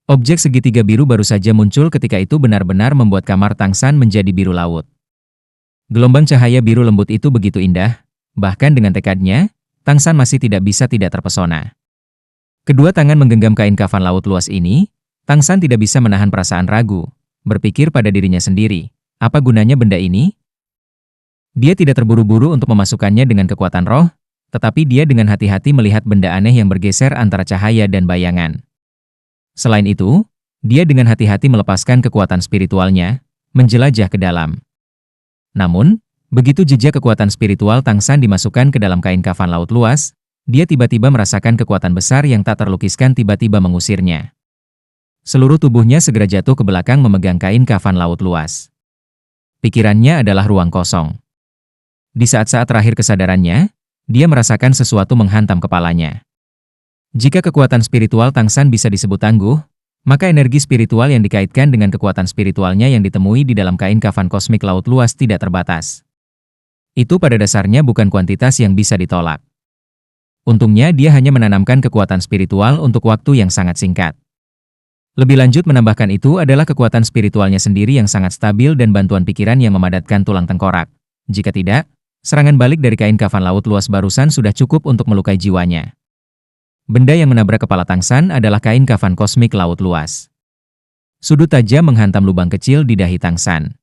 Objek segitiga biru baru saja muncul ketika itu benar-benar membuat kamar Tang San menjadi biru laut. Gelombang cahaya biru lembut itu begitu indah, bahkan dengan tekadnya, Tang San masih tidak bisa tidak terpesona. Kedua tangan menggenggam kain kafan laut luas ini, Tang San tidak bisa menahan perasaan ragu, berpikir pada dirinya sendiri, apa gunanya benda ini? Dia tidak terburu-buru untuk memasukkannya dengan kekuatan roh, tetapi dia dengan hati-hati melihat benda aneh yang bergeser antara cahaya dan bayangan. Selain itu, dia dengan hati-hati melepaskan kekuatan spiritualnya, menjelajah ke dalam. Namun, begitu jejak kekuatan spiritual Tang San dimasukkan ke dalam kain kafan laut luas, dia tiba-tiba merasakan kekuatan besar yang tak terlukiskan tiba-tiba mengusirnya. Seluruh tubuhnya segera jatuh ke belakang memegang kain kafan laut luas. Pikirannya adalah ruang kosong. Di saat-saat terakhir kesadarannya, dia merasakan sesuatu menghantam kepalanya. Jika kekuatan spiritual Tang San bisa disebut tangguh, maka energi spiritual yang dikaitkan dengan kekuatan spiritualnya yang ditemui di dalam kain kafan kosmik laut luas tidak terbatas. Itu pada dasarnya bukan kuantitas yang bisa ditolak. Untungnya dia hanya menanamkan kekuatan spiritual untuk waktu yang sangat singkat. Lebih lanjut menambahkan itu adalah kekuatan spiritualnya sendiri yang sangat stabil dan bantuan pikiran yang memadatkan tulang tengkorak. Jika tidak, serangan balik dari kain kafan laut luas barusan sudah cukup untuk melukai jiwanya. Benda yang menabrak kepala Tang San adalah kain kafan kosmik laut luas. Sudut tajam menghantam lubang kecil di dahi Tang San.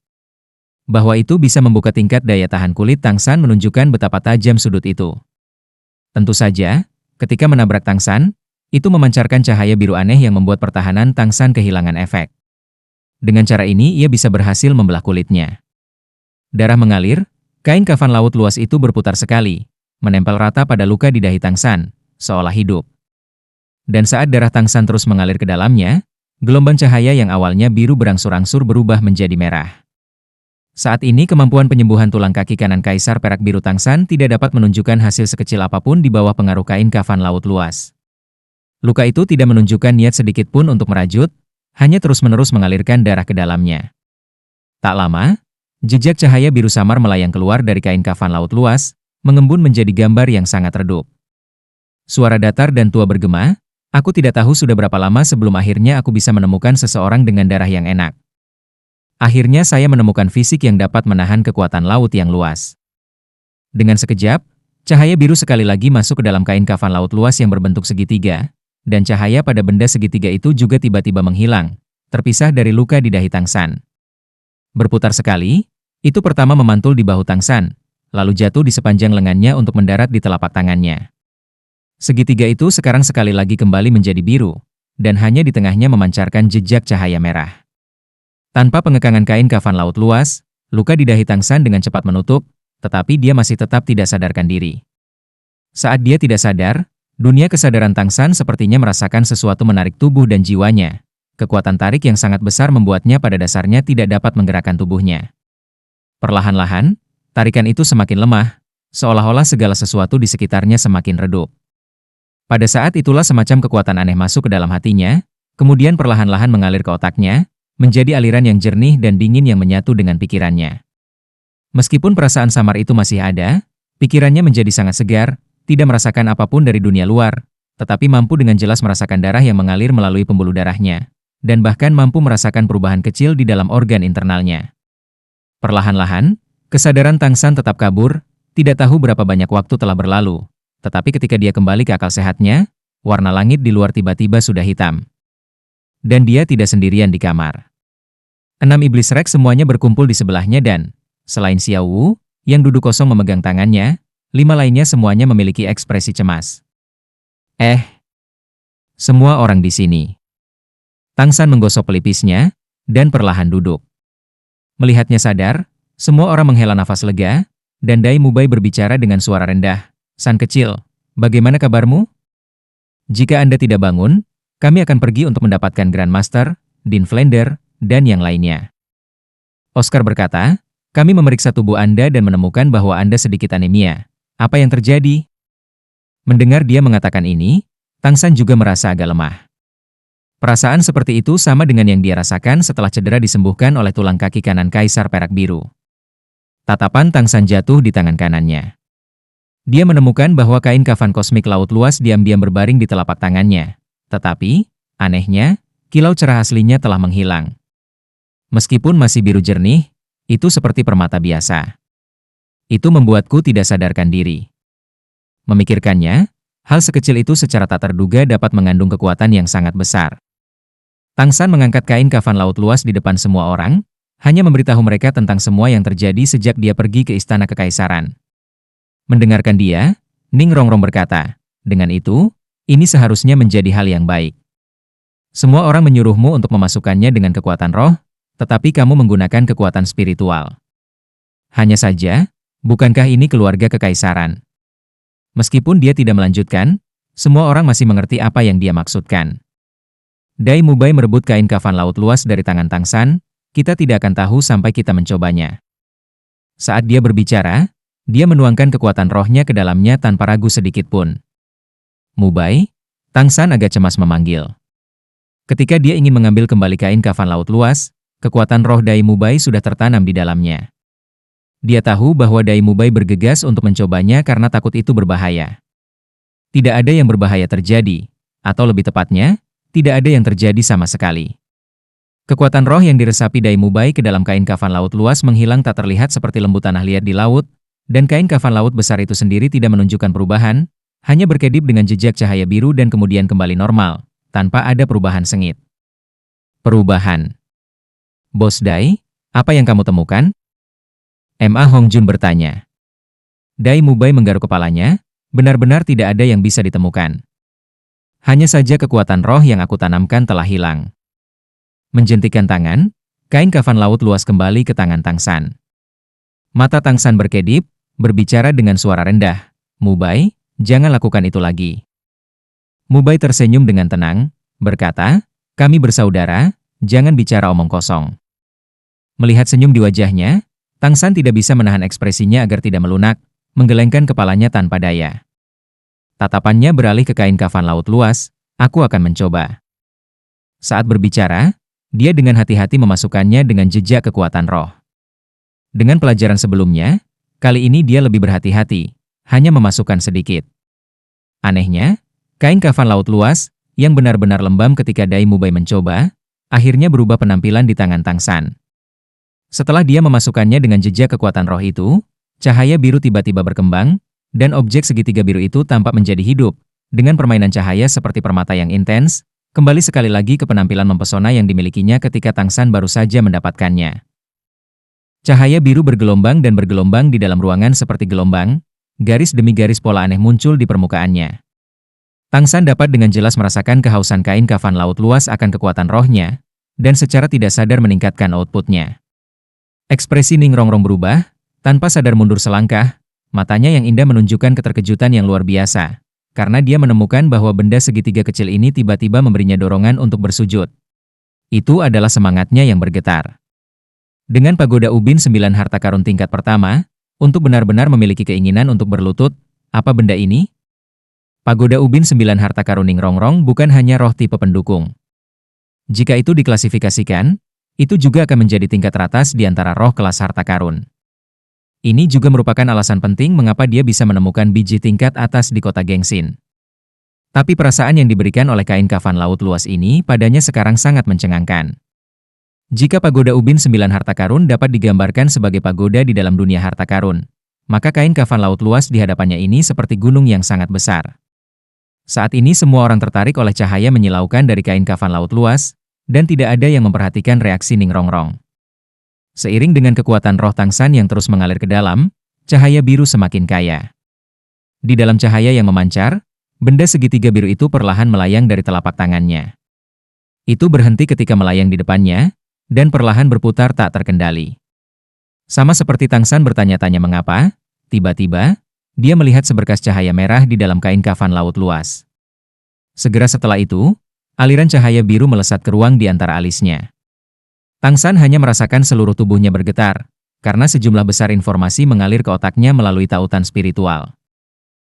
Bahwa itu bisa membuka tingkat daya tahan kulit Tang San menunjukkan betapa tajam sudut itu. Tentu saja, ketika menabrak Tang San, itu memancarkan cahaya biru aneh yang membuat pertahanan Tang San kehilangan efek. Dengan cara ini ia bisa berhasil membelah kulitnya. Darah mengalir, kain kafan laut luas itu berputar sekali, menempel rata pada luka di dahi Tang San, seolah hidup. Dan saat darah Tang San terus mengalir ke dalamnya, gelombang cahaya yang awalnya biru berangsur-angsur berubah menjadi merah. Saat ini kemampuan penyembuhan tulang kaki kanan Kaisar Perak Biru Tang San tidak dapat menunjukkan hasil sekecil apapun di bawah pengaruh kain kafan laut luas. Luka itu tidak menunjukkan niat sedikit pun untuk merajut, hanya terus-menerus mengalirkan darah ke dalamnya. Tak lama, jejak cahaya biru samar melayang keluar dari kain kafan laut luas, mengembun menjadi gambar yang sangat redup. Suara datar dan tua bergema, aku tidak tahu sudah berapa lama sebelum akhirnya aku bisa menemukan seseorang dengan darah yang enak. Akhirnya saya menemukan fisik yang dapat menahan kekuatan laut yang luas. Dengan sekejap, cahaya biru sekali lagi masuk ke dalam kain kafan laut luas yang berbentuk segitiga, dan cahaya pada benda segitiga itu juga tiba-tiba menghilang, terpisah dari luka di dahi Tang San. Berputar sekali, itu pertama memantul di bahu Tang San, lalu jatuh di sepanjang lengannya untuk mendarat di telapak tangannya. Segitiga itu sekarang sekali lagi kembali menjadi biru, dan hanya di tengahnya memancarkan jejak cahaya merah. Tanpa pengekangan kain kafan laut luas, luka di dahi Tang San dengan cepat menutup, tetapi dia masih tetap tidak sadarkan diri. Saat dia tidak sadar, dunia kesadaran Tang San sepertinya merasakan sesuatu menarik tubuh dan jiwanya. Kekuatan tarik yang sangat besar membuatnya pada dasarnya tidak dapat menggerakkan tubuhnya. Perlahan-lahan, tarikan itu semakin lemah, seolah-olah segala sesuatu di sekitarnya semakin redup. Pada saat itulah semacam kekuatan aneh masuk ke dalam hatinya, kemudian perlahan-lahan mengalir ke otaknya, menjadi aliran yang jernih dan dingin yang menyatu dengan pikirannya. Meskipun perasaan samar itu masih ada, pikirannya menjadi sangat segar, tidak merasakan apapun dari dunia luar, tetapi mampu dengan jelas merasakan darah yang mengalir melalui pembuluh darahnya, dan bahkan mampu merasakan perubahan kecil di dalam organ internalnya. Perlahan-lahan, kesadaran Tang San tetap kabur, tidak tahu berapa banyak waktu telah berlalu, tetapi ketika dia kembali ke akal sehatnya, warna langit di luar tiba-tiba sudah hitam. Dan dia tidak sendirian di kamar. 6 iblis Rex semuanya berkumpul di sebelahnya dan, selain Xiao Wu, yang duduk kosong memegang tangannya, 5 lainnya semuanya memiliki ekspresi cemas. Semua orang di sini. Tang San menggosok pelipisnya, dan perlahan duduk. Melihatnya sadar, semua orang menghela nafas lega, dan Dai Mubai berbicara dengan suara rendah. San kecil, bagaimana kabarmu? Jika Anda tidak bangun, kami akan pergi untuk mendapatkan Grandmaster, Dean Flender, dan yang lainnya. Oscar berkata, kami memeriksa tubuh Anda dan menemukan bahwa Anda sedikit anemia. Apa yang terjadi? Mendengar dia mengatakan ini, Tang San juga merasa agak lemah. Perasaan seperti itu sama dengan yang dia rasakan setelah cedera disembuhkan oleh tulang kaki kanan Kaisar Perak Biru. Tatapan Tang San jatuh di tangan kanannya. Dia menemukan bahwa kain kafan kosmik laut luas diam-diam berbaring di telapak tangannya. Tetapi, anehnya, kilau cerah aslinya telah menghilang. Meskipun masih biru jernih, itu seperti permata biasa. Itu membuatku tidak sadarkan diri. Memikirkannya, hal sekecil itu secara tak terduga dapat mengandung kekuatan yang sangat besar. Tang San mengangkat kain kafan laut luas di depan semua orang, hanya memberitahu mereka tentang semua yang terjadi sejak dia pergi ke istana kekaisaran. Mendengarkan dia, Ning Rongrong berkata, "Dengan itu, ini seharusnya menjadi hal yang baik. Semua orang menyuruhmu untuk memasukkannya dengan kekuatan roh, tetapi kamu menggunakan kekuatan spiritual. Hanya saja, bukankah ini keluarga kekaisaran?" Meskipun dia tidak melanjutkan, semua orang masih mengerti apa yang dia maksudkan. Dai Mubai merebut kain kafan laut luas dari tangan Tang San, kita tidak akan tahu sampai kita mencobanya. Saat dia berbicara, dia menuangkan kekuatan rohnya ke dalamnya tanpa ragu sedikit pun. "Mubai?" Tang San agak cemas memanggil. Ketika dia ingin mengambil kembali kain kafan laut luas, kekuatan roh Dai Mubai sudah tertanam di dalamnya. Dia tahu bahwa Dai Mubai bergegas untuk mencobanya karena takut itu berbahaya. Tidak ada yang berbahaya terjadi, atau lebih tepatnya, tidak ada yang terjadi sama sekali. Kekuatan roh yang diresapi Dai Mubai ke dalam kain kafan laut luas menghilang tak terlihat seperti lembu tanah liat di laut, dan kain kafan laut besar itu sendiri tidak menunjukkan perubahan, hanya berkedip dengan jejak cahaya biru dan kemudian kembali normal, tanpa ada perubahan sengit. Perubahan. "Bos Dai, apa yang kamu temukan?" Ma Hongjun bertanya. Dai Mubai menggaruk kepalanya, benar-benar tidak ada yang bisa ditemukan. Hanya saja kekuatan roh yang aku tanamkan telah hilang. Menjentikan tangan, kain kafan laut luas kembali ke tangan Tang San. Mata Tang San berkedip, berbicara dengan suara rendah, "Mubai, jangan lakukan itu lagi." Mubai tersenyum dengan tenang, berkata, "Kami bersaudara, jangan bicara omong kosong." Melihat senyum di wajahnya, Tang San tidak bisa menahan ekspresinya agar tidak melunak, menggelengkan kepalanya tanpa daya. Tatapannya beralih ke kain kafan laut luas, "Aku akan mencoba." Saat berbicara, dia dengan hati-hati memasukkannya dengan jejak kekuatan roh. Dengan pelajaran sebelumnya, kali ini dia lebih berhati-hati, hanya memasukkan sedikit. Anehnya, kain kafan laut luas, yang benar-benar lembam ketika Dai Mubai mencoba, akhirnya berubah penampilan di tangan Tang San. Setelah dia memasukkannya dengan jejak kekuatan roh itu, cahaya biru tiba-tiba berkembang, dan objek segitiga biru itu tampak menjadi hidup, dengan permainan cahaya seperti permata yang intens, kembali sekali lagi ke penampilan mempesona yang dimilikinya ketika Tang San baru saja mendapatkannya. Cahaya biru bergelombang dan bergelombang di dalam ruangan seperti gelombang, garis demi garis pola aneh muncul di permukaannya. Tang San dapat dengan jelas merasakan kehausan kain kafan laut luas akan kekuatan rohnya, dan secara tidak sadar meningkatkan outputnya. Ekspresi Ning Rongrong berubah, tanpa sadar mundur selangkah, matanya yang indah menunjukkan keterkejutan yang luar biasa, karena dia menemukan bahwa benda segitiga kecil ini tiba-tiba memberinya dorongan untuk bersujud. Itu adalah semangatnya yang bergetar. Dengan pagoda ubin 9 harta karun tingkat pertama, untuk benar-benar memiliki keinginan untuk berlutut, apa benda ini? Pagoda ubin 9 harta karun Ning Rongrong bukan hanya roh tipe pendukung. Jika itu diklasifikasikan, itu juga akan menjadi tingkat teratas di antara roh kelas harta karun. Ini juga merupakan alasan penting mengapa dia bisa menemukan biji tingkat atas di kota Gengsin. Tapi perasaan yang diberikan oleh kain kafan laut luas ini padanya sekarang sangat mencengangkan. Jika pagoda ubin 9 harta karun dapat digambarkan sebagai pagoda di dalam dunia harta karun, maka kain kafan laut luas di hadapannya ini seperti gunung yang sangat besar. Saat ini semua orang tertarik oleh cahaya menyilaukan dari kain kafan laut luas, dan tidak ada yang memperhatikan reaksi Ning Rongrong. Seiring dengan kekuatan roh Tang San yang terus mengalir ke dalam, cahaya biru semakin kaya. Di dalam cahaya yang memancar, benda segitiga biru itu perlahan melayang dari telapak tangannya. Itu berhenti ketika melayang di depannya, dan perlahan berputar tak terkendali. Sama seperti Tang San bertanya-tanya mengapa, tiba-tiba, dia melihat seberkas cahaya merah di dalam kain kafan laut luas. Segera setelah itu, aliran cahaya biru melesat ke ruang di antara alisnya. Tang San hanya merasakan seluruh tubuhnya bergetar, karena sejumlah besar informasi mengalir ke otaknya melalui tautan spiritual.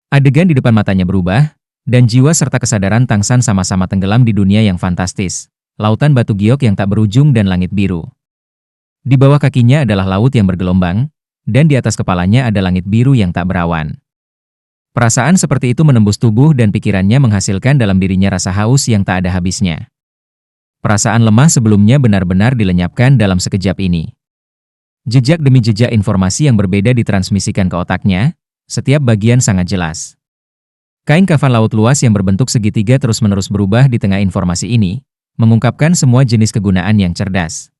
Adegan di depan matanya berubah, dan jiwa serta kesadaran Tang San sama-sama tenggelam di dunia yang fantastis, lautan batu giok yang tak berujung dan langit biru. Di bawah kakinya adalah laut yang bergelombang, dan di atas kepalanya ada langit biru yang tak berawan. Perasaan seperti itu menembus tubuh dan pikirannya menghasilkan dalam dirinya rasa haus yang tak ada habisnya. Perasaan lemah sebelumnya benar-benar dilenyapkan dalam sekejap ini. Jejak demi jejak informasi yang berbeda ditransmisikan ke otaknya, setiap bagian sangat jelas. Kain kafan laut luas yang berbentuk segitiga terus-menerus berubah di tengah informasi ini, mengungkapkan semua jenis kegunaan yang cerdas.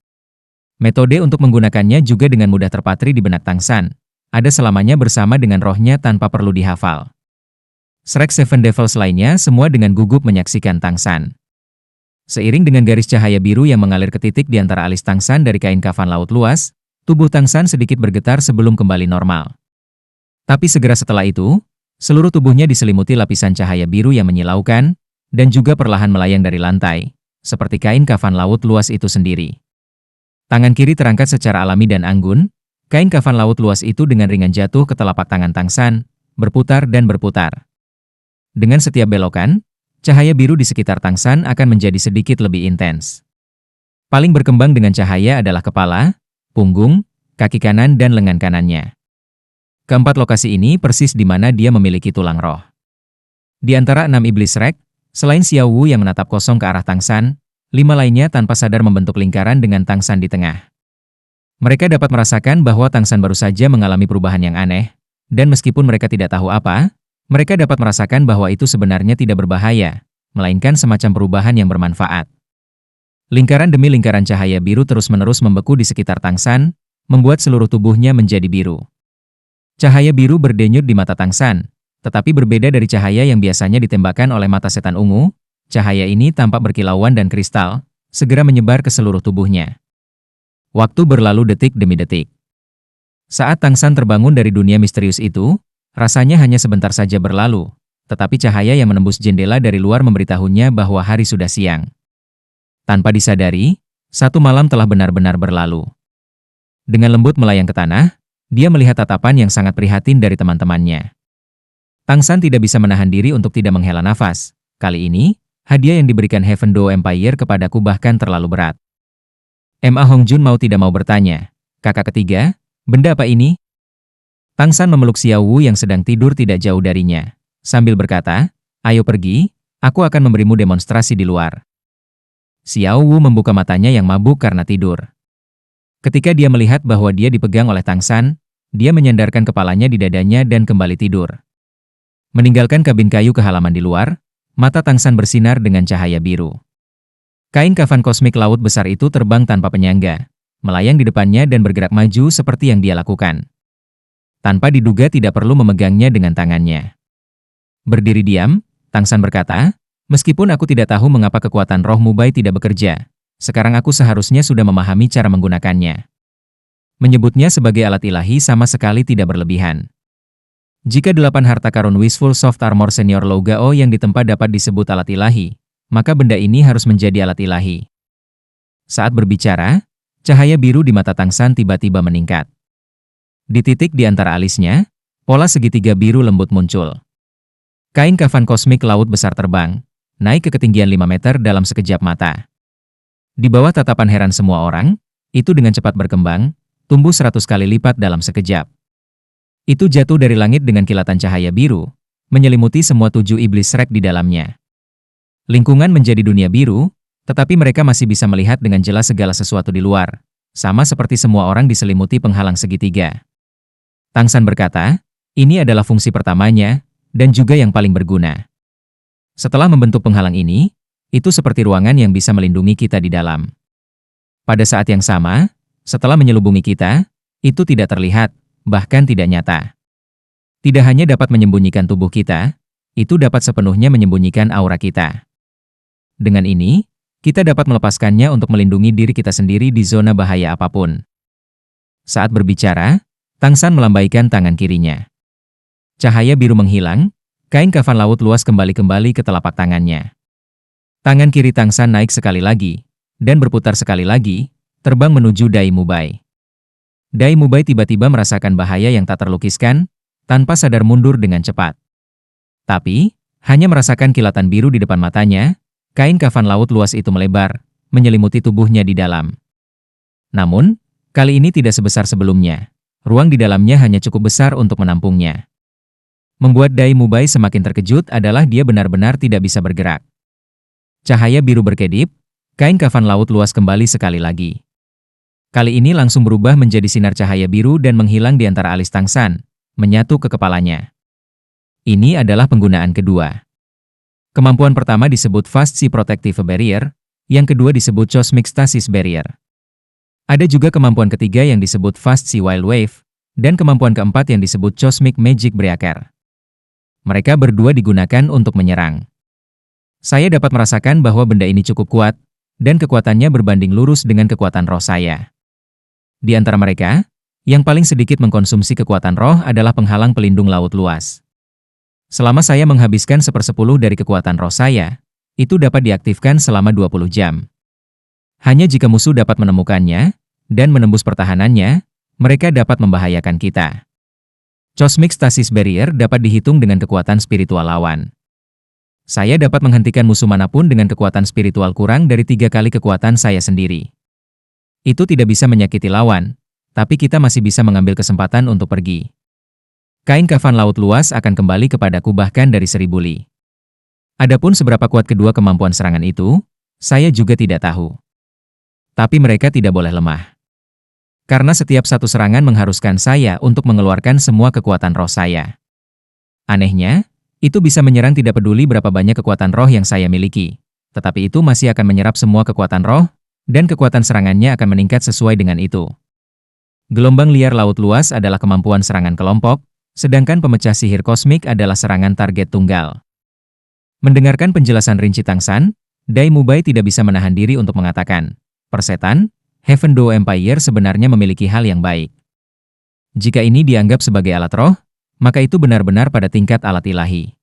Metode untuk menggunakannya juga dengan mudah terpatri di benak Tang San, ada selamanya bersama dengan rohnya tanpa perlu dihafal. Shrek Seven Devils lainnya semua dengan gugup menyaksikan Tang San. Seiring dengan garis cahaya biru yang mengalir ke titik di antara alis Tang San dari kain kafan laut luas, tubuh Tang San sedikit bergetar sebelum kembali normal. Tapi segera setelah itu, seluruh tubuhnya diselimuti lapisan cahaya biru yang menyilaukan, dan juga perlahan melayang dari lantai, seperti kain kafan laut luas itu sendiri. Tangan kiri terangkat secara alami dan anggun, kain kafan laut luas itu dengan ringan jatuh ke telapak tangan Tang San, berputar dan berputar. Dengan setiap belokan, cahaya biru di sekitar Tang San akan menjadi sedikit lebih intens. Paling berkembang dengan cahaya adalah kepala, punggung, kaki kanan dan lengan kanannya. Keempat lokasi ini persis di mana dia memiliki tulang roh. Di antara 6 iblis Shrek, selain Xiao Wu yang menatap kosong ke arah Tang San, 5 lainnya tanpa sadar membentuk lingkaran dengan Tang San di tengah. Mereka dapat merasakan bahwa Tang San baru saja mengalami perubahan yang aneh, dan meskipun mereka tidak tahu apa, mereka dapat merasakan bahwa itu sebenarnya tidak berbahaya, melainkan semacam perubahan yang bermanfaat. Lingkaran demi lingkaran cahaya biru terus-menerus membeku di sekitar Tang San, membuat seluruh tubuhnya menjadi biru. Cahaya biru berdenyut di mata Tang San, tetapi berbeda dari cahaya yang biasanya ditembakkan oleh mata setan ungu, cahaya ini tampak berkilauan dan kristal, segera menyebar ke seluruh tubuhnya. Waktu berlalu detik demi detik. Saat Tang San terbangun dari dunia misterius itu, rasanya hanya sebentar saja berlalu, tetapi cahaya yang menembus jendela dari luar memberitahunya bahwa hari sudah siang. Tanpa disadari, satu malam telah benar-benar berlalu. Dengan lembut melayang ke tanah, dia melihat tatapan yang sangat prihatin dari teman-temannya. Tang San tidak bisa menahan diri untuk tidak menghela nafas. Kali ini, hadiah yang diberikan Heaven Dou Empire kepadaku bahkan terlalu berat. Ma Hongjun mau tidak mau bertanya, "Kakak ketiga, benda apa ini?" Tang San memeluk Xiao Wu yang sedang tidur tidak jauh darinya, sambil berkata, "Ayo pergi, aku akan memberimu demonstrasi di luar." Xiao Wu membuka matanya yang mabuk karena tidur. Ketika dia melihat bahwa dia dipegang oleh Tang San, dia menyandarkan kepalanya di dadanya dan kembali tidur. Meninggalkan kabin kayu ke halaman di luar, mata Tang San bersinar dengan cahaya biru. Kain kafan kosmik laut besar itu terbang tanpa penyangga, melayang di depannya dan bergerak maju seperti yang dia lakukan. Tanpa diduga tidak perlu memegangnya dengan tangannya. Berdiri diam, Tang San berkata, "Meskipun aku tidak tahu mengapa kekuatan roh Mubai tidak bekerja, sekarang aku seharusnya sudah memahami cara menggunakannya." Menyebutnya sebagai alat ilahi sama sekali tidak berlebihan. Jika 8 harta karun Wishful Soft Armor Senior Low Gao yang ditempa dapat disebut alat ilahi, maka benda ini harus menjadi alat ilahi. Saat berbicara, cahaya biru di mata Tang San tiba-tiba meningkat. Di titik di antara alisnya, pola segitiga biru lembut muncul. Kain kafan kosmik laut besar terbang, naik ke ketinggian 5 meter dalam sekejap mata. Di bawah tatapan heran semua orang, itu dengan cepat berkembang, tumbuh 100 kali lipat dalam sekejap. Itu jatuh dari langit dengan kilatan cahaya biru, menyelimuti semua 7 iblis Shrek di dalamnya. Lingkungan menjadi dunia biru, tetapi mereka masih bisa melihat dengan jelas segala sesuatu di luar, sama seperti semua orang diselimuti penghalang segitiga. Tang San berkata, ini adalah fungsi pertamanya, dan juga yang paling berguna. Setelah membentuk penghalang ini, itu seperti ruangan yang bisa melindungi kita di dalam. Pada saat yang sama, setelah menyelubungi kita, itu tidak terlihat, bahkan tidak nyata. Tidak hanya dapat menyembunyikan tubuh kita, itu dapat sepenuhnya menyembunyikan aura kita. Dengan ini, kita dapat melepaskannya untuk melindungi diri kita sendiri di zona bahaya apapun. Saat berbicara, Tang San melambaikan tangan kirinya. Cahaya biru menghilang, kain kafan laut luas kembali ke telapak tangannya. Tangan kiri Tang San naik sekali lagi, dan berputar sekali lagi, terbang menuju Dai Mubai. Dai Mubai tiba-tiba merasakan bahaya yang tak terlukiskan, tanpa sadar mundur dengan cepat. Tapi, hanya merasakan kilatan biru di depan matanya, kain kafan laut luas itu melebar, menyelimuti tubuhnya di dalam. Namun, kali ini tidak sebesar sebelumnya. Ruang di dalamnya hanya cukup besar untuk menampungnya. Membuat Dai Mubai semakin terkejut adalah dia benar-benar tidak bisa bergerak. Cahaya biru berkedip, Kain kafan laut luas kembali sekali lagi. Kali ini langsung berubah menjadi sinar cahaya biru dan menghilang di antara alis Tang San, menyatu ke kepalanya. Ini adalah penggunaan kedua. Kemampuan pertama disebut Fast Sea Protective Barrier, yang kedua disebut Cosmic Stasis Barrier. Ada juga kemampuan ketiga yang disebut Fast Sea Wild Wave, dan kemampuan keempat yang disebut Cosmic Magic Breaker. Mereka berdua digunakan untuk menyerang. Saya dapat merasakan bahwa benda ini cukup kuat, dan kekuatannya berbanding lurus dengan kekuatan roh saya. Di antara mereka, yang paling sedikit mengkonsumsi kekuatan roh adalah penghalang pelindung laut luas. Selama saya menghabiskan 1/10 dari kekuatan roh saya, itu dapat diaktifkan selama 20 jam. Hanya jika musuh dapat menemukannya, dan menembus pertahanannya, mereka dapat membahayakan kita. Cosmic Stasis Barrier dapat dihitung dengan kekuatan spiritual lawan. Saya dapat menghentikan musuh manapun dengan kekuatan spiritual kurang dari 3 kali kekuatan saya sendiri. Itu tidak bisa menyakiti lawan, tapi kita masih bisa mengambil kesempatan untuk pergi. Kain kafan laut luas akan kembali kepadaku bahkan dari 1000 li. Adapun seberapa kuat kedua kemampuan serangan itu, saya juga tidak tahu. Tapi mereka tidak boleh lemah. Karena setiap satu serangan mengharuskan saya untuk mengeluarkan semua kekuatan roh saya. Anehnya, itu bisa menyerang tidak peduli berapa banyak kekuatan roh yang saya miliki. Tetapi itu masih akan menyerap semua kekuatan roh, dan kekuatan serangannya akan meningkat sesuai dengan itu. Gelombang liar laut luas adalah kemampuan serangan kelompok, sedangkan pemecah sihir kosmik adalah serangan target tunggal. Mendengarkan penjelasan rinci Tang San, Dai Mubai tidak bisa menahan diri untuk mengatakan, persetan, Heaven Dou Empire sebenarnya memiliki hal yang baik. Jika ini dianggap sebagai alat roh, maka itu benar-benar pada tingkat alat ilahi.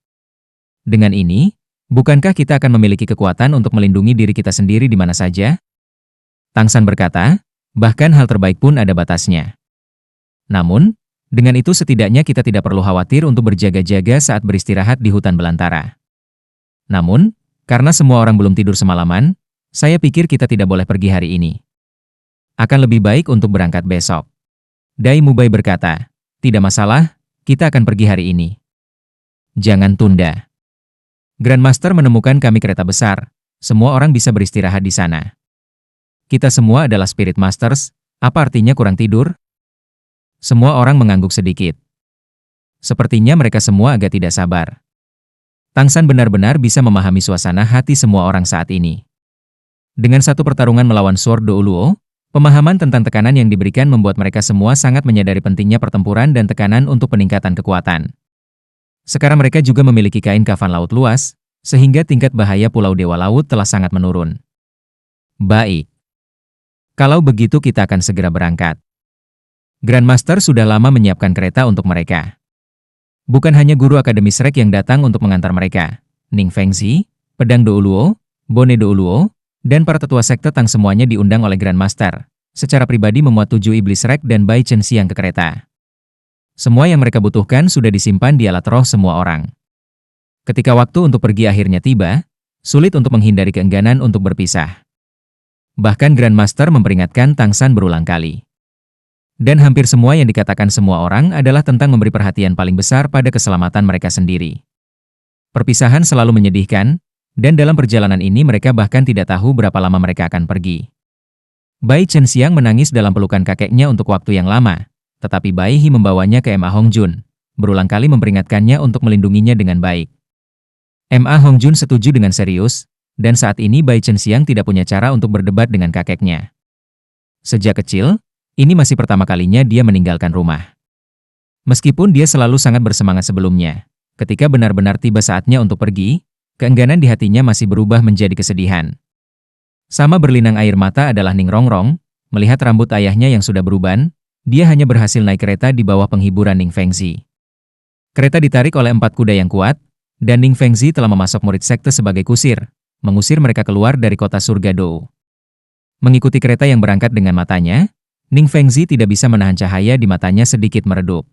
Dengan ini, bukankah kita akan memiliki kekuatan untuk melindungi diri kita sendiri di mana saja? Tang San berkata, bahkan hal terbaik pun ada batasnya. Namun, dengan itu setidaknya kita tidak perlu khawatir untuk berjaga-jaga saat beristirahat di hutan belantara. Namun, karena semua orang belum tidur semalaman, saya pikir kita tidak boleh pergi hari ini. Akan lebih baik untuk berangkat besok. Dai Mubai berkata, tidak masalah, kita akan pergi hari ini. Jangan tunda. Grandmaster menemukan kami kereta besar, semua orang bisa beristirahat di sana. Kita semua adalah Spirit Masters, apa artinya kurang tidur? Semua orang mengangguk sedikit. Sepertinya mereka semua agak tidak sabar. Tang San benar-benar bisa memahami suasana hati semua orang saat ini. Dengan satu pertarungan melawan Sword Do Luo, pemahaman tentang tekanan yang diberikan membuat mereka semua sangat menyadari pentingnya pertempuran dan tekanan untuk peningkatan kekuatan. Sekarang mereka juga memiliki kain kafan laut luas, sehingga tingkat bahaya Pulau Dewa Laut telah sangat menurun. Baik. Kalau begitu kita akan segera berangkat. Grandmaster sudah lama menyiapkan kereta untuk mereka. Bukan hanya guru Akademi Shrek yang datang untuk mengantar mereka. Ning Fengzi, Pedang Do Luo, Bone Do Luo, dan para tetua sekte Tang semuanya diundang oleh Grandmaster. Secara pribadi memuat 7 iblis Shrek dan Bai Chen Xiang ke kereta. Semua yang mereka butuhkan sudah disimpan di alat roh semua orang. Ketika waktu untuk pergi akhirnya tiba, sulit untuk menghindari keengganan untuk berpisah. Bahkan Grandmaster memperingatkan Tang San berulang kali. Dan hampir semua yang dikatakan semua orang adalah tentang memberi perhatian paling besar pada keselamatan mereka sendiri. Perpisahan selalu menyedihkan, dan dalam perjalanan ini mereka bahkan tidak tahu berapa lama mereka akan pergi. Bai Chen Xiang menangis dalam pelukan kakeknya untuk waktu yang lama, tetapi Bai He membawanya ke Ma Hongjun, berulang kali memperingatkannya untuk melindunginya dengan baik. Ma Hongjun setuju dengan serius, dan saat ini Bai Chen Xiang tidak punya cara untuk berdebat dengan kakeknya. Sejak kecil, ini masih pertama kalinya dia meninggalkan rumah. Meskipun dia selalu sangat bersemangat sebelumnya, ketika benar-benar tiba saatnya untuk pergi, keengganan di hatinya masih berubah menjadi kesedihan. Sama berlinang air mata adalah Ning Rongrong, melihat rambut ayahnya yang sudah beruban, dia hanya berhasil naik kereta di bawah penghiburan Ning Fengzi. Kereta ditarik oleh 4 kuda yang kuat, dan Ning Fengzi telah memasok murid sekte sebagai kusir, mengusir mereka keluar dari kota surga Dou. Mengikuti kereta yang berangkat dengan matanya, Ning Fengzi tidak bisa menahan cahaya di matanya sedikit meredup.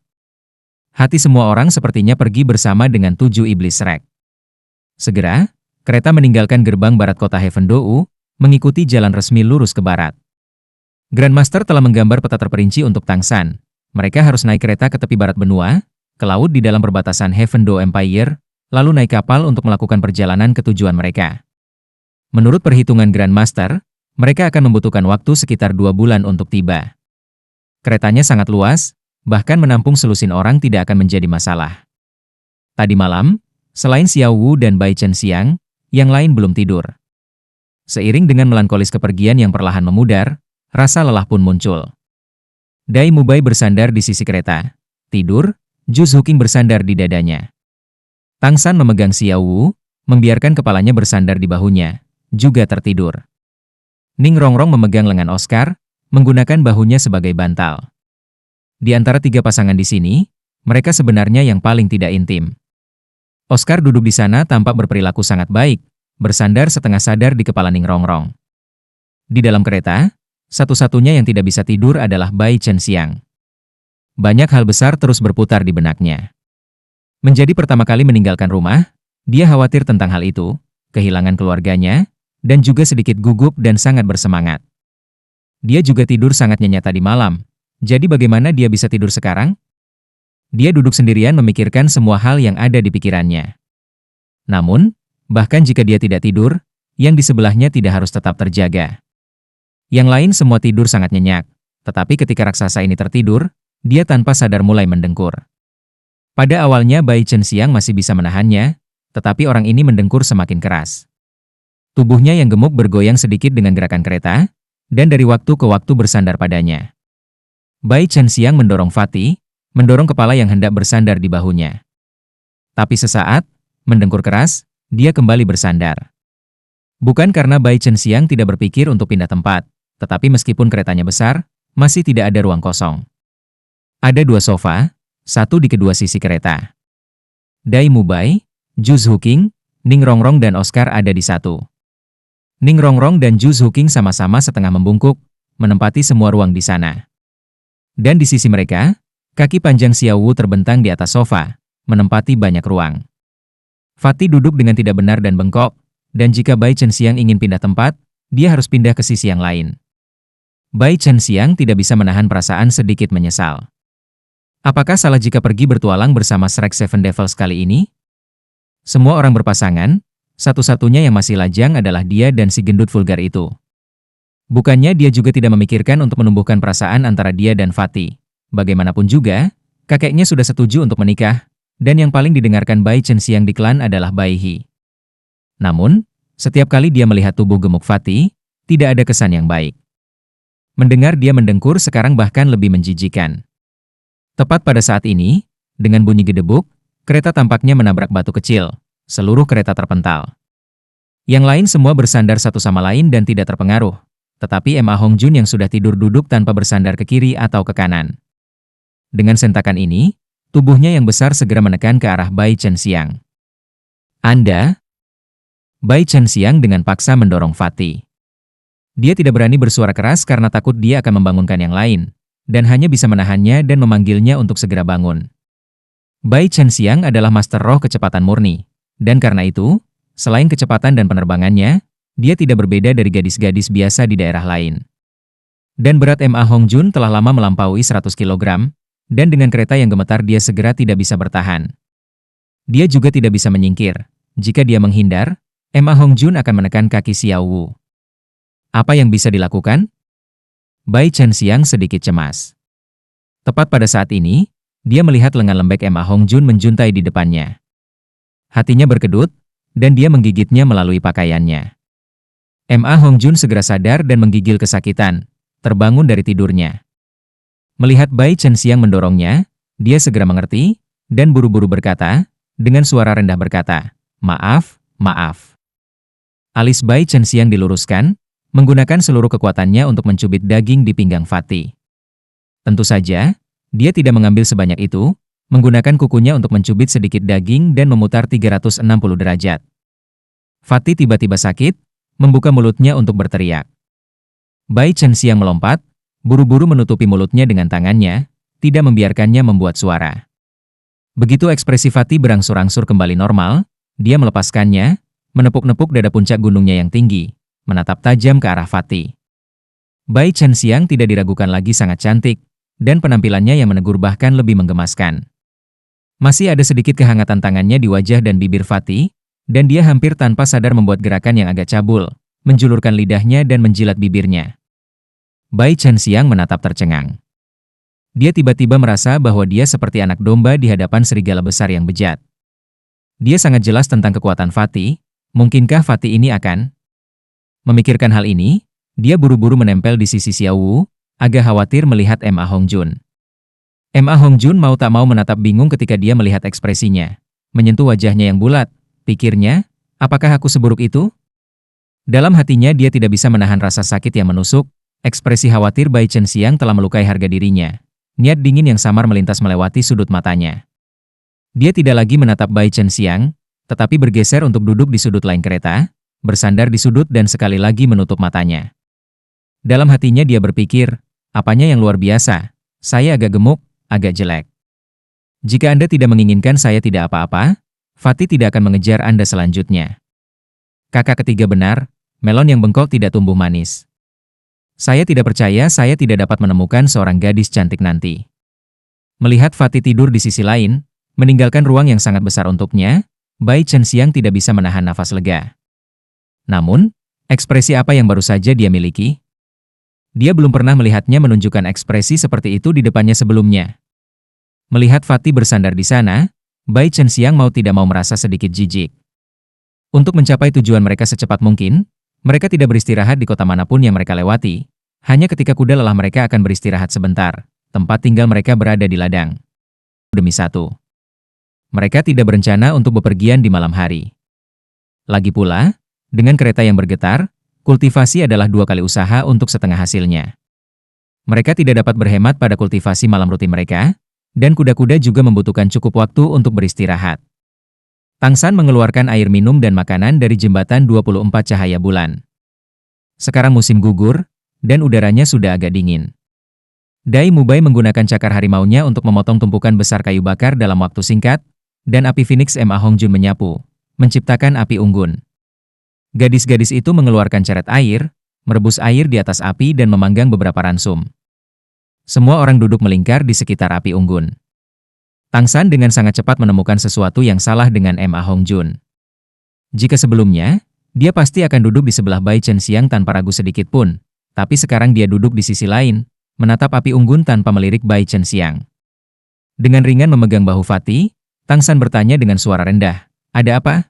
Hati semua orang sepertinya pergi bersama dengan 7 iblis Shrek. Segera, kereta meninggalkan gerbang barat kota Heaven Dou, mengikuti jalan resmi lurus ke barat. Grandmaster telah menggambar peta terperinci untuk Tang San. Mereka harus naik kereta ke tepi barat benua, ke laut di dalam perbatasan Heaven Dou Empire, lalu naik kapal untuk melakukan perjalanan ke tujuan mereka. Menurut perhitungan Grandmaster, mereka akan membutuhkan waktu sekitar 2 bulan untuk tiba. Keretanya sangat luas, bahkan menampung selusin orang tidak akan menjadi masalah. Tadi malam, selain Xiao Wu dan Bai Chenxiang, yang lain belum tidur. Seiring dengan melankolis kepergian yang perlahan memudar, rasa lelah pun muncul. Dai Mubai bersandar di sisi kereta. Tidur, Zhu Zuqing bersandar di dadanya. Tang San memegang Xiao Wu, membiarkan kepalanya bersandar di bahunya, juga tertidur. Ning Rongrong memegang lengan Oscar, menggunakan bahunya sebagai bantal. Di antara 3 pasangan di sini, mereka sebenarnya yang paling tidak intim. Oscar duduk di sana tampak berperilaku sangat baik, bersandar setengah sadar di kepala Ning Rongrong. Di dalam kereta, satu-satunya yang tidak bisa tidur adalah Bai Chenxiang. Banyak hal besar terus berputar di benaknya. Menjadi pertama kali meninggalkan rumah, dia khawatir tentang hal itu, kehilangan keluarganya, dan juga sedikit gugup dan sangat bersemangat. Dia juga tidur sangat nyenyak tadi malam, jadi bagaimana dia bisa tidur sekarang? Dia duduk sendirian memikirkan semua hal yang ada di pikirannya. Namun, bahkan jika dia tidak tidur, yang di sebelahnya tidak harus tetap terjaga. Yang lain semua tidur sangat nyenyak, tetapi ketika raksasa ini tertidur, dia tanpa sadar mulai mendengkur. Pada awalnya Bai Chenxiang masih bisa menahannya, tetapi orang ini mendengkur semakin keras. Tubuhnya yang gemuk bergoyang sedikit dengan gerakan kereta, dan dari waktu ke waktu bersandar padanya. Bai Chenxiang mendorong Fatih, mendorong kepala yang hendak bersandar di bahunya. Tapi sesaat, mendengkur keras, dia kembali bersandar. Bukan karena Bai Chenxiang tidak berpikir untuk pindah tempat, tetapi meskipun keretanya besar, masih tidak ada ruang kosong. Ada 2 sofa, satu di kedua sisi kereta. Dai Mubai, Zhu Zuqing, Ning Rongrong dan Oscar ada di satu. Ning Rongrong dan Zhu Zuqing sama-sama setengah membungkuk, menempati semua ruang di sana. Dan di sisi mereka, kaki panjang Xiao Wu terbentang di atas sofa, menempati banyak ruang. Fatih duduk dengan tidak benar dan bengkok, dan jika Bai Chenxiang ingin pindah tempat, dia harus pindah ke sisi yang lain. Bai Chenxiang tidak bisa menahan perasaan sedikit menyesal. Apakah salah jika pergi bertualang bersama Shrek Seven Devils kali ini? Semua orang berpasangan, satu-satunya yang masih lajang adalah dia dan si gendut vulgar itu. Bukannya dia juga tidak memikirkan untuk menumbuhkan perasaan antara dia dan Fatih. Bagaimanapun juga, kakeknya sudah setuju untuk menikah, dan yang paling didengarkan Bai Chenxiang di klan adalah Bai He. Namun, setiap kali dia melihat tubuh gemuk Fatih, tidak ada kesan yang baik. Mendengar dia mendengkur sekarang bahkan lebih menjijikan. Tepat pada saat ini, dengan bunyi gedebuk, kereta tampaknya menabrak batu kecil. Seluruh kereta terpental. Yang lain semua bersandar satu sama lain dan tidak terpengaruh. Tetapi Ma Hongjun yang sudah tidur duduk tanpa bersandar ke kiri atau ke kanan. Dengan sentakan ini, tubuhnya yang besar segera menekan ke arah Bai Chenxiang. Anda? Bai Chenxiang dengan paksa mendorong Fatih. Dia tidak berani bersuara keras karena takut dia akan membangunkan yang lain, dan hanya bisa menahannya dan memanggilnya untuk segera bangun. Bai Chenxiang adalah master roh kecepatan murni. Dan karena itu, selain kecepatan dan penerbangannya, dia tidak berbeda dari gadis-gadis biasa di daerah lain. Dan berat Ma Hongjun telah lama melampaui 100 kg, dan dengan kereta yang gemetar dia segera tidak bisa bertahan. Dia juga tidak bisa menyingkir. Jika dia menghindar, Ma Hongjun akan menekan kaki Xiao Wu. Apa yang bisa dilakukan? Bai Chenxiang sedikit cemas. Tepat pada saat ini, dia melihat lengan lembek Ma Hongjun menjuntai di depannya. Hatinya berkedut, dan dia menggigitnya melalui pakaiannya. Ma Hongjun segera sadar dan menggigil kesakitan, terbangun dari tidurnya. Melihat Bai Chenxiang mendorongnya, dia segera mengerti, dan buru-buru berkata, dengan suara rendah berkata, "Maaf, maaf." Alis Bai Chenxiang diluruskan, menggunakan seluruh kekuatannya untuk mencubit daging di pinggang Fatih. Tentu saja, dia tidak mengambil sebanyak itu, menggunakan kukunya untuk mencubit sedikit daging dan memutar 360 derajat. Fatih tiba-tiba sakit, membuka mulutnya untuk berteriak. Bai Chenxiang melompat, buru-buru menutupi mulutnya dengan tangannya, tidak membiarkannya membuat suara. Begitu ekspresi Fatih berangsur-angsur kembali normal, dia melepaskannya, menepuk-nepuk dada puncak gunungnya yang tinggi, menatap tajam ke arah Fatih. Bai Chenxiang tidak diragukan lagi sangat cantik, dan penampilannya yang menegur bahkan lebih menggemaskan. Masih ada sedikit kehangatan tangannya di wajah dan bibir Fatih, dan dia hampir tanpa sadar membuat gerakan yang agak cabul, menjulurkan lidahnya dan menjilat bibirnya. Bai Chenxiang menatap tercengang. Dia tiba-tiba merasa bahwa dia seperti anak domba di hadapan serigala besar yang bejat. Dia sangat jelas tentang kekuatan Fatih. Mungkinkah Fatih ini akan? Memikirkan hal ini, dia buru-buru menempel di sisi Xiao Wu, agak khawatir melihat Ma Hongjun. Ma Hongjun mau tak mau menatap bingung ketika dia melihat ekspresinya. Menyentuh wajahnya yang bulat, pikirnya, apakah aku seburuk itu? Dalam hatinya dia tidak bisa menahan rasa sakit yang menusuk, ekspresi khawatir Bai Chenxiang telah melukai harga dirinya. Niat dingin yang samar melintas melewati sudut matanya. Dia tidak lagi menatap Bai Chenxiang, tetapi bergeser untuk duduk di sudut lain kereta, bersandar di sudut dan sekali lagi menutup matanya. Dalam hatinya dia berpikir, apanya yang luar biasa, saya agak gemuk, agak jelek. Jika Anda tidak menginginkan saya tidak apa-apa, Fatih tidak akan mengejar Anda selanjutnya. Kakak ketiga benar, melon yang bengkok tidak tumbuh manis. Saya tidak percaya saya tidak dapat menemukan seorang gadis cantik nanti. Melihat Fatih tidur di sisi lain, meninggalkan ruang yang sangat besar untuknya, Bai Chenxiang tidak bisa menahan nafas lega. Namun, ekspresi apa yang baru saja dia miliki? Dia belum pernah melihatnya menunjukkan ekspresi seperti itu di depannya sebelumnya. Melihat Fatih bersandar di sana, Bai Chenxiang mau tidak mau merasa sedikit jijik. Untuk mencapai tujuan mereka secepat mungkin, mereka tidak beristirahat di kota manapun yang mereka lewati. Hanya ketika kuda lelah mereka akan beristirahat sebentar, tempat tinggal mereka berada di ladang. Demi satu. Mereka tidak berencana untuk bepergian di malam hari. Lagi pula, dengan kereta yang bergetar, kultivasi adalah 2 kali usaha untuk setengah hasilnya. Mereka tidak dapat berhemat pada kultivasi malam rutin mereka, dan kuda-kuda juga membutuhkan cukup waktu untuk beristirahat. Tang San mengeluarkan air minum dan makanan dari jembatan 24 cahaya bulan. Sekarang musim gugur, dan udaranya sudah agak dingin. Dai Mubai menggunakan cakar harimaunya untuk memotong tumpukan besar kayu bakar dalam waktu singkat, dan api Phoenix Ma Hongjun menyapu, menciptakan api unggun. Gadis-gadis itu mengeluarkan ceret air, merebus air di atas api dan memanggang beberapa ransum. Semua orang duduk melingkar di sekitar api unggun. Tang San dengan sangat cepat menemukan sesuatu yang salah dengan Ma Hongjun. Jika sebelumnya, dia pasti akan duduk di sebelah Bai Chenxiang tanpa ragu sedikit pun, tapi sekarang dia duduk di sisi lain, menatap api unggun tanpa melirik Bai Chenxiang. Dengan ringan memegang bahu Fatih, Tang San bertanya dengan suara rendah, "Ada apa?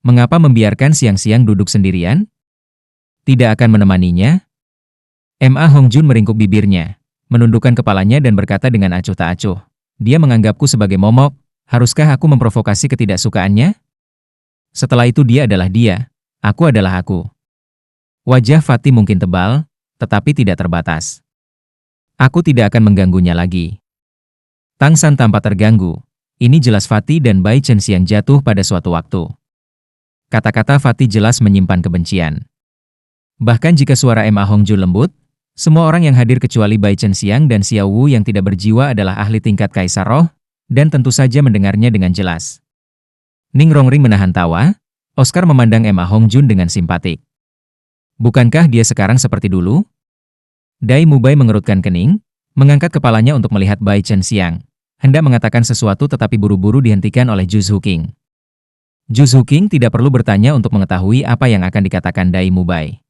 Mengapa membiarkan siang-siang duduk sendirian? Tidak akan menemaninya?" Ma Hongjun meringkuk bibirnya, menundukkan kepalanya dan berkata dengan acuh tak acuh, "Dia menganggapku sebagai momok, haruskah aku memprovokasi ketidaksukaannya? Setelah itu dia adalah dia, aku adalah aku." Wajah Fatih mungkin tebal, tetapi tidak terbatas. "Aku tidak akan mengganggunya lagi." Tang San tampak terganggu. Ini jelas Fatih dan Bai Chenxiang jatuh pada suatu waktu. Kata-kata Fatih jelas menyimpan kebencian. Bahkan jika suara Ma Hongjun lembut, semua orang yang hadir kecuali Bai Chenxiang dan Xiao Wu yang tidak berjiwa adalah ahli tingkat Kaisar Roh, dan tentu saja mendengarnya dengan jelas. Ning Rongring menahan tawa, Oscar memandang Ma Hongjun dengan simpatik. Bukankah dia sekarang seperti dulu? Dai Mubai mengerutkan kening, mengangkat kepalanya untuk melihat Bai Chenxiang, hendak mengatakan sesuatu tetapi buru-buru dihentikan oleh Zhu Zuqing. Zhu Zuqing tidak perlu bertanya untuk mengetahui apa yang akan dikatakan Dai Mubai.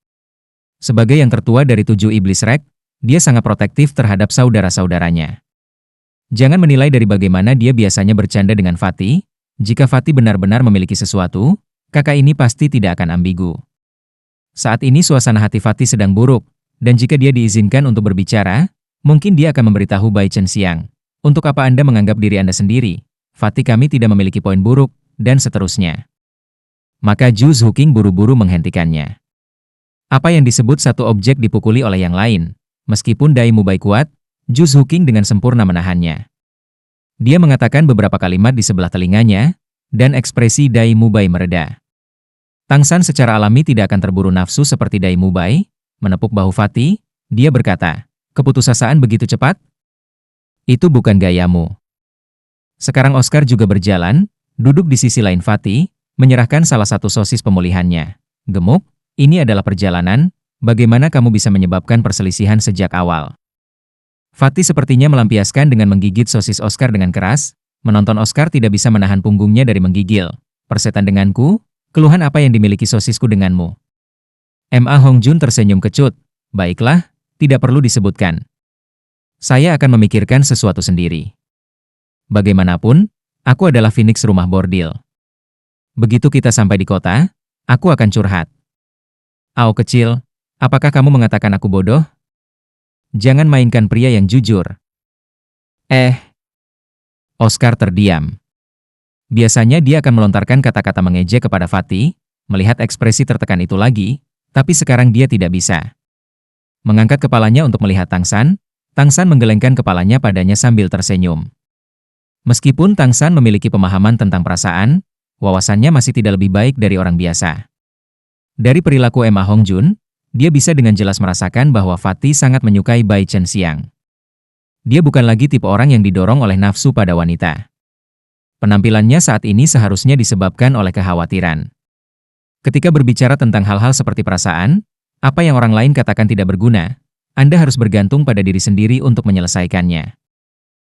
Sebagai yang tertua dari 7 iblis rek, dia sangat protektif terhadap saudara-saudaranya. Jangan menilai dari bagaimana dia biasanya bercanda dengan Fatih. Jika Fatih benar-benar memiliki sesuatu, kakak ini pasti tidak akan ambigu. Saat ini suasana hati Fatih sedang buruk, dan jika dia diizinkan untuk berbicara, mungkin dia akan memberitahu Bai Chenxiang. "Untuk apa Anda menganggap diri Anda sendiri? Fatih, kami tidak memiliki poin buruk," dan seterusnya. Maka Zhu Zuqing buru-buru menghentikannya. Apa yang disebut satu objek dipukuli oleh yang lain, meskipun Dai Mubai kuat, Zhu Zuqing dengan sempurna menahannya. Dia mengatakan beberapa kalimat di sebelah telinganya, dan ekspresi Dai Mubai mereda. Tang San secara alami tidak akan terburu nafsu seperti Dai Mubai, menepuk bahu Fatih, dia berkata, "Keputusasaan begitu cepat? Itu bukan gayamu." Sekarang Oscar juga berjalan, duduk di sisi lain Fatih, menyerahkan salah satu sosis pemulihannya. "Gemuk, ini adalah perjalanan, bagaimana kamu bisa menyebabkan perselisihan sejak awal?" Fatih sepertinya melampiaskan dengan menggigit sosis Oscar dengan keras, menonton Oscar tidak bisa menahan punggungnya dari menggigil. "Persetan denganku? Keluhan apa yang dimiliki sosisku denganmu?" Ma Hongjun tersenyum kecut. Baiklah, tidak perlu disebutkan. Saya akan memikirkan sesuatu sendiri. Bagaimanapun, aku adalah Phoenix rumah bordil. Begitu kita sampai di kota, aku akan curhat. Ao kecil, apakah kamu mengatakan aku bodoh? Jangan mainkan pria yang jujur. Oscar terdiam. Biasanya dia akan melontarkan kata-kata mengejek kepada Fatih, melihat ekspresi tertekan itu lagi, tapi sekarang dia tidak bisa. Mengangkat kepalanya untuk melihat Tang San menggelengkan kepalanya padanya sambil tersenyum. Meskipun Tang San memiliki pemahaman tentang perasaan, wawasannya masih tidak lebih baik dari orang biasa. Dari perilaku Ma Hongjun, dia bisa dengan jelas merasakan bahwa Fatih sangat menyukai Bai Chen Xiang. Dia bukan lagi tipe orang yang didorong oleh nafsu pada wanita. Penampilannya saat ini seharusnya disebabkan oleh kekhawatiran. Ketika berbicara tentang hal-hal seperti perasaan, apa yang orang lain katakan tidak berguna, Anda harus bergantung pada diri sendiri untuk menyelesaikannya.